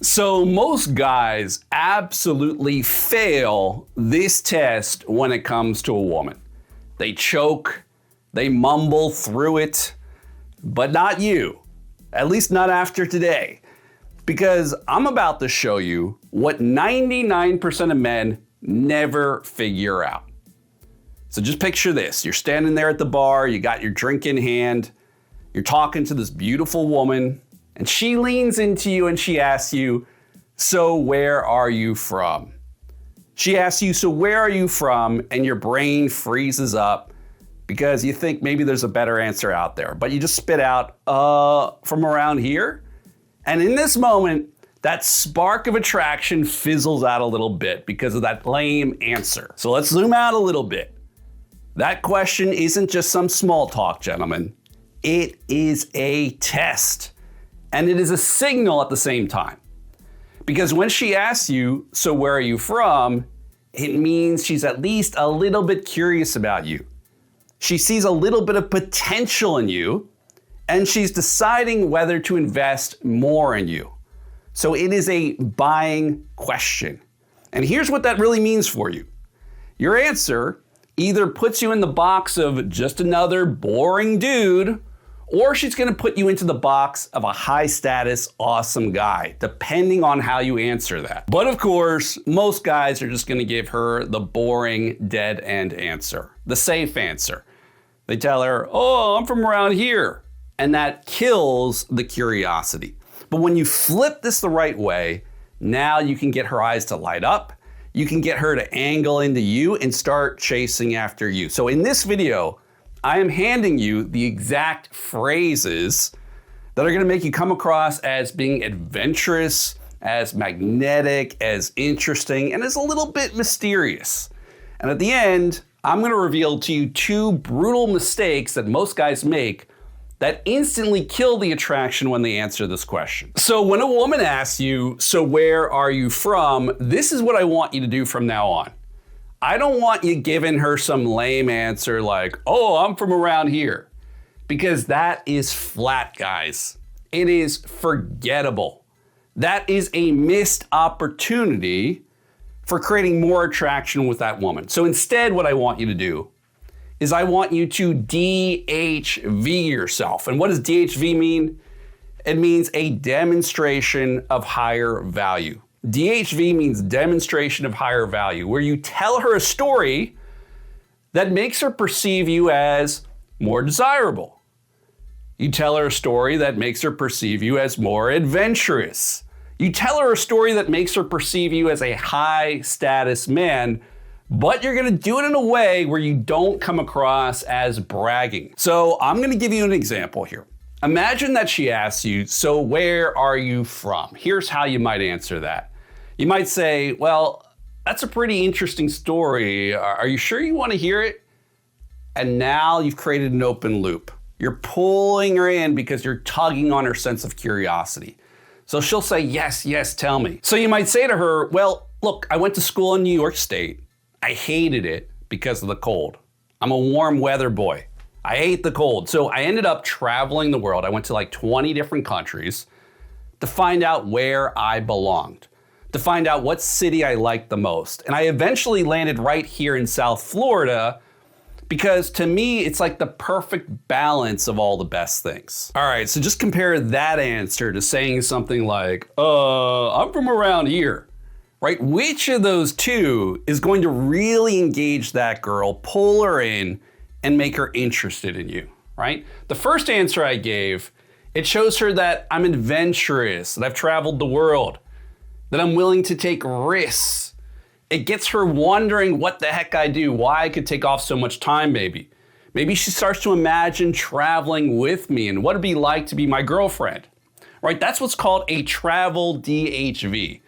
So most guys absolutely fail this test when it comes to a woman. They choke, they mumble through it, but not you. At least not after today. Because I'm about to show you what 99% of men never figure out. So just picture this. You're standing there at the bar, you got your drink in hand, you're talking to this beautiful woman, and she leans into you and she asks you, "So where are you from?" She asks you, "So where are you from?" And your brain freezes up because you think maybe there's a better answer out there. But you just spit out, from around here? And in this moment, that spark of attraction fizzles out a little bit because of that lame answer. So let's zoom out a little bit. That question isn't just some small talk, gentlemen. It is a test. And it is a signal at the same time. Because when she asks you, "So where are you from?" it means she's at least a little bit curious about you. She sees a little bit of potential in you, and she's deciding whether to invest more in you. So it is a buying question. And here's what that really means for you. Your answer either puts you in the box of just another boring dude, or she's gonna put you into the box of a high status, awesome guy, depending on how you answer that. But of course, most guys are just gonna give her the boring, dead end answer, the safe answer. They tell her, "Oh, I'm from around here." And that kills the curiosity. But when you flip this the right way, now you can get her eyes to light up. You can get her to angle into you and start chasing after you. So in this video, I am handing you the exact phrases that are gonna make you come across as being adventurous, as magnetic, as interesting, and as a little bit mysterious. And at the end, I'm gonna reveal to you two brutal mistakes that most guys make that instantly kill the attraction when they answer this question. So when a woman asks you, "So where are you from?" this is what I want you to do from now on. I don't want you giving her some lame answer like, "Oh, I'm from around here," because that is flat, guys. It is forgettable. That is a missed opportunity for creating more attraction with that woman. So instead, what I want you to do is I want you to DHV yourself. And what does DHV mean? It means a demonstration of higher value. DHV means demonstration of higher value, where you tell her a story that makes her perceive you as more desirable. You tell her a story that makes her perceive you as more adventurous. You tell her a story that makes her perceive you as a high status man, but you're gonna do it in a way where you don't come across as bragging. So I'm gonna give you an example here. Imagine that she asks you, "So where are you from?" Here's how you might answer that. You might say, "Well, that's a pretty interesting story. Are you sure you want to hear it?" And now you've created an open loop. You're pulling her in because you're tugging on her sense of curiosity. So she'll say, "Yes, yes, tell me." So you might say to her, "Well, look, I went to school in New York State. I hated it because of the cold. I'm a warm weather boy. I hate the cold. So I ended up traveling the world. I went to like 20 different countries to find out where I belonged, to find out what city I liked the most. And I eventually landed right here in South Florida because to me, it's like the perfect balance of all the best things." All right, so just compare that answer to saying something like, "I'm from around here." Right? Which of those two is going to really engage that girl, pull her in, and make her interested in you, right? The first answer I gave, it shows her that I'm adventurous, that I've traveled the world, that I'm willing to take risks. It gets her wondering what the heck I do, why I could take off so much time maybe. Maybe she starts to imagine traveling with me and what it'd be like to be my girlfriend, right? That's what's called a travel DHV.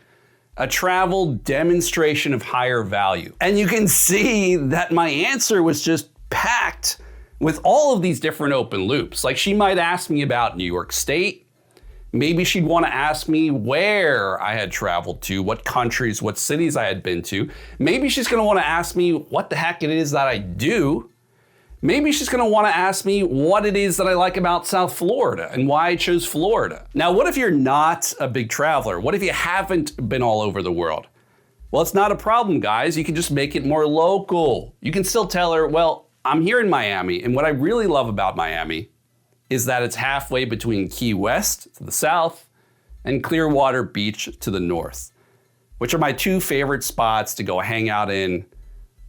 A travel demonstration of higher value. And you can see that my answer was just packed with all of these different open loops. Like she might ask me about New York State. Maybe she'd want to ask me where I had traveled to, what countries, what cities I had been to. Maybe she's going to want to ask me what the heck it is that I do. Maybe she's gonna wanna ask me what it is that I like about South Florida and why I chose Florida. Now, what if you're not a big traveler? What if you haven't been all over the world? Well, it's not a problem, guys. You can just make it more local. You can still tell her, well, I'm here in Miami, and what I really love about Miami is that it's halfway between Key West to the south and Clearwater Beach to the north, which are my two favorite spots to go hang out in,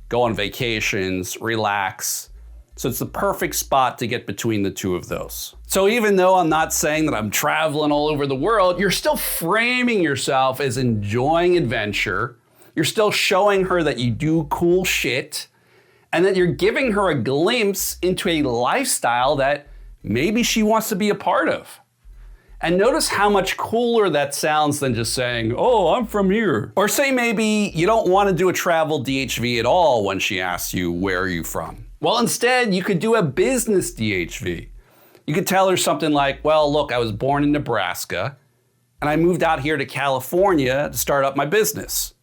go on vacations, relax. So it's the perfect spot to get between the two of those. So even though I'm not saying that I'm traveling all over the world, you're still framing yourself as enjoying adventure. You're still showing her that you do cool shit and that you're giving her a glimpse into a lifestyle that maybe she wants to be a part of. And notice how much cooler that sounds than just saying, oh, I'm from here. Or say maybe you don't want to do a travel DHV at all when she asks you, where are you from? Well, instead, you could do a business DHV. You could tell her something like, well, look, I was born in Nebraska and I moved out here to California to start up my business.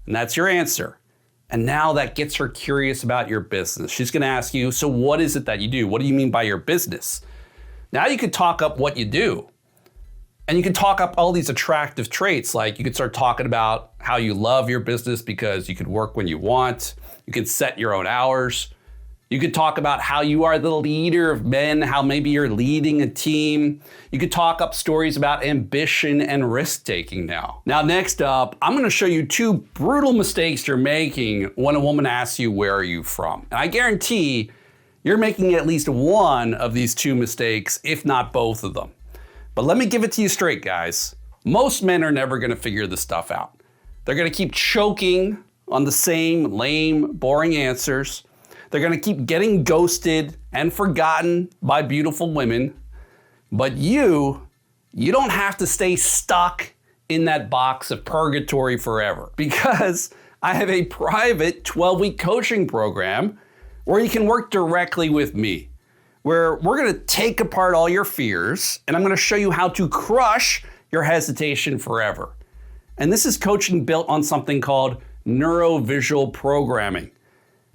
And that's your answer. And now that gets her curious about your business. She's gonna ask you, so what is it that you do? What do you mean by your business? Now you could talk up what you do. And you can talk up all these attractive traits, like you could start talking about how you love your business because you could work when you want. You can set your own hours. You could talk about how you are the leader of men, how maybe you're leading a team. You could talk up stories about ambition and risk-taking now. Now, next up, I'm gonna show you two brutal mistakes you're making when a woman asks you, where are you from? And I guarantee you're making at least one of these two mistakes, if not both of them. But let me give it to you straight, guys. Most men are never gonna figure this stuff out. They're gonna keep choking on the same lame, boring answers. They're gonna keep getting ghosted and forgotten by beautiful women. But you don't have to stay stuck in that box of purgatory forever, because I have a private 12-week coaching program where you can work directly with me, where we're gonna take apart all your fears and I'm gonna show you how to crush your hesitation forever. And this is coaching built on something called neurovisual programming,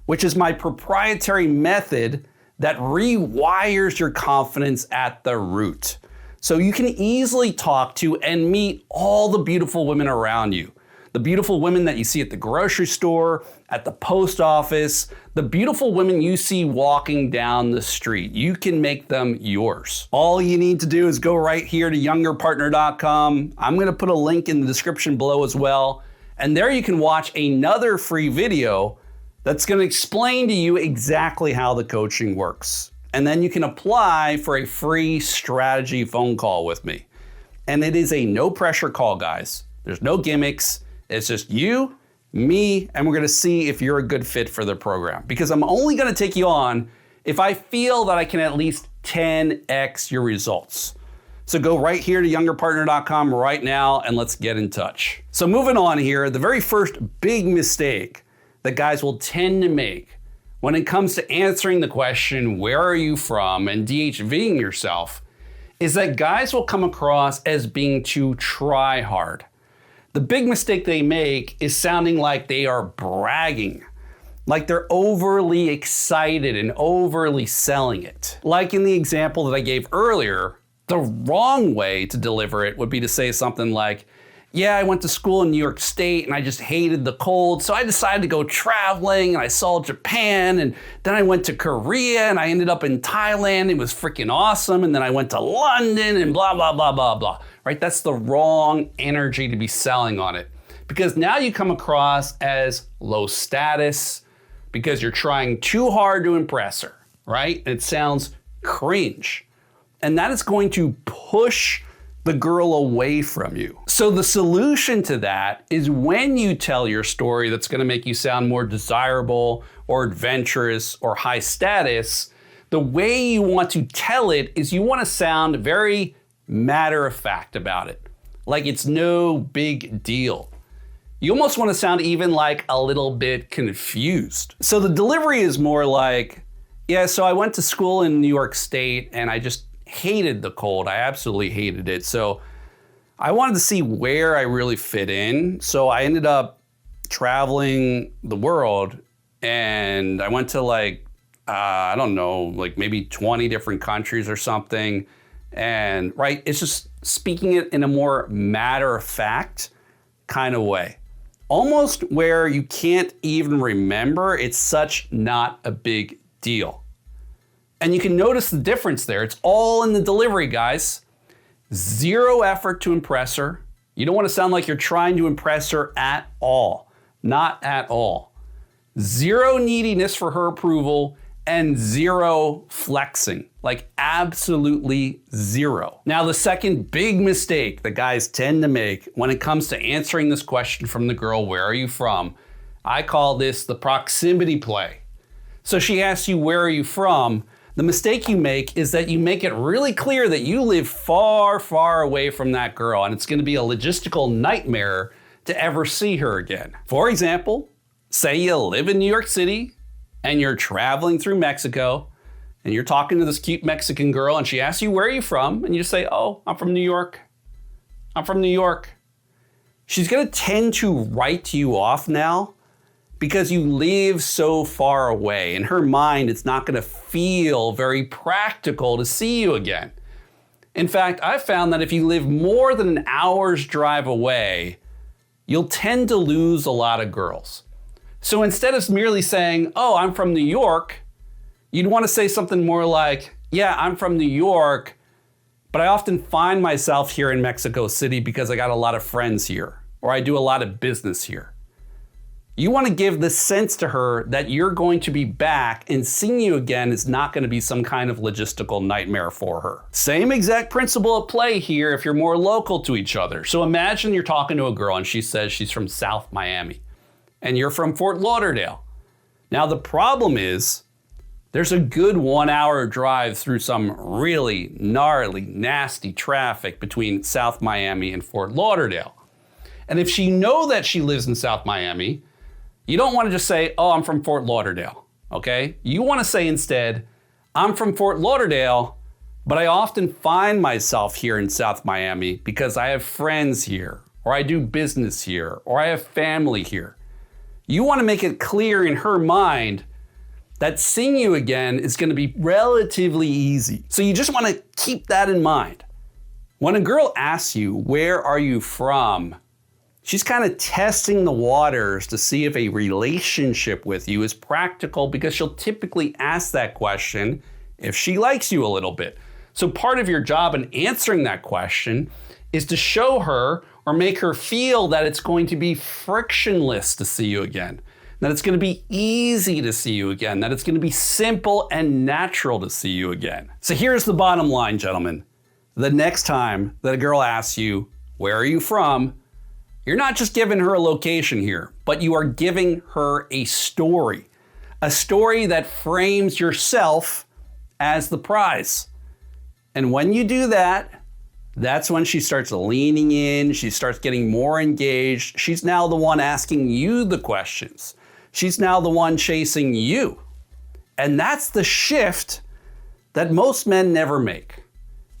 which is my proprietary method that rewires your confidence at the root. So you can easily talk to and meet all the beautiful women around you. The beautiful women that you see at the grocery store, at the post office, the beautiful women you see walking down the street. You can make them yours. All you need to do is go right here to youngerpartner.com. I'm gonna put a link in the description below as well. And there you can watch another free video that's gonna explain to you exactly how the coaching works. And then you can apply for a free strategy phone call with me. And it is a no pressure call, guys. There's no gimmicks. It's just you, me, and we're gonna see if you're a good fit for the program. Because I'm only gonna take you on if I feel that I can at least 10x your results. So go right here to youngerpartner.com right now and let's get in touch. So moving on here, the very first big mistake that guys will tend to make when it comes to answering the question, where are you from, and DHVing yourself, is that guys will come across as being too try hard. The big mistake they make is sounding like they are bragging, like they're overly excited and overly selling it. Like in the example that I gave earlier, the wrong way to deliver it would be to say something like, yeah, I went to school in New York State and I just hated the cold, so I decided to go traveling and I saw Japan, and then I went to Korea and I ended up in Thailand. It was freaking awesome. And then I went to London and blah, blah, blah, blah, blah, right? That's the wrong energy to be selling on it, because now you come across as low status because you're trying too hard to impress her, right? It sounds cringe. And that is going to push the girl away from you. So the solution to that is, when you tell your story that's gonna make you sound more desirable or adventurous or high status, the way you want to tell it is you wanna sound very matter of fact about it, like it's no big deal. You almost wanna sound even like a little bit confused. So the delivery is more like, yeah, so I went to school in New York State and I just hated the cold. I absolutely hated it. So I wanted to see where I really fit in. So I ended up traveling the world, and I went to like I don't know, like maybe 20 different countries or something. And right, it's just speaking it in a more matter of fact kind of way. Almost where you can't even remember, it's such not a big deal. And you can notice the difference there. It's all in the delivery, guys. Zero effort to impress her. You don't want to sound like you're trying to impress her at all. Not at all. Zero neediness for her approval and zero flexing. Like absolutely zero. Now, the second big mistake that guys tend to make when it comes to answering this question from the girl, where are you from? I call this the proximity play. So she asks you, where are you from? The mistake you make is that you make it really clear that you live far, far away from that girl, and it's going to be a logistical nightmare to ever see her again. For example, say you live in New York City and you're traveling through Mexico and you're talking to this cute Mexican girl and she asks you, where are you from? And you just say, oh, I'm from New York. I'm from New York. She's going to tend to write you off now because you live so far away. In her mind, it's not going to feel very practical to see you again. In fact, I've found that if you live more than an hour's drive away, you'll tend to lose a lot of girls. So instead of merely saying, oh, I'm from New York, you'd want to say something more like, yeah, I'm from New York, but I often find myself here in Mexico City because I got a lot of friends here, or I do a lot of business here. You want to give the sense to her that you're going to be back, and seeing you again is not going to be some kind of logistical nightmare for her. Same exact principle at play here if you're more local to each other. So imagine you're talking to a girl and she says she's from South Miami and you're from Fort Lauderdale. Now the problem is there's a good 1 hour drive through some really gnarly, nasty traffic between South Miami and Fort Lauderdale. And if she knows that she lives in South Miami, you don't want to just say, oh, I'm from Fort Lauderdale, okay? You want to say instead, I'm from Fort Lauderdale, but I often find myself here in South Miami because I have friends here, or I do business here, or I have family here. You want to make it clear in her mind that seeing you again is going to be relatively easy. So you just want to keep that in mind. When a girl asks you, where are you from? She's kind of testing the waters to see if a relationship with you is practical, because she'll typically ask that question if she likes you a little bit. So part of your job in answering that question is to show her or make her feel that it's going to be frictionless to see you again, that it's going to be easy to see you again, that it's going to be simple and natural to see you again. So here's the bottom line, gentlemen. The next time that a girl asks you, where are you from? You're not just giving her a location here, but you are giving her a story that frames yourself as the prize. And when you do that, that's when she starts leaning in, she starts getting more engaged. She's now the one asking you the questions. She's now the one chasing you. And that's the shift that most men never make.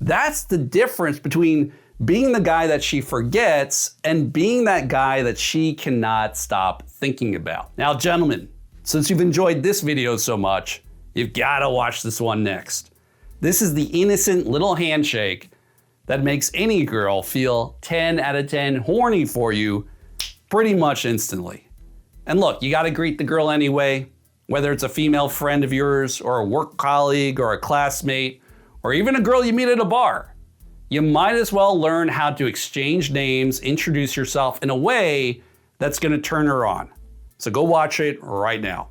That's the difference between being the guy that she forgets and being that guy that she cannot stop thinking about. Now, gentlemen, since you've enjoyed this video so much, you've got to watch this one next. This is the innocent little handshake that makes any girl feel 10 out of 10 horny for you pretty much instantly. And look, you got to greet the girl anyway, whether it's a female friend of yours or a work colleague or a classmate, or even a girl you meet at a bar. You might as well learn how to exchange names, introduce yourself in a way that's going to turn her on. So go watch it right now.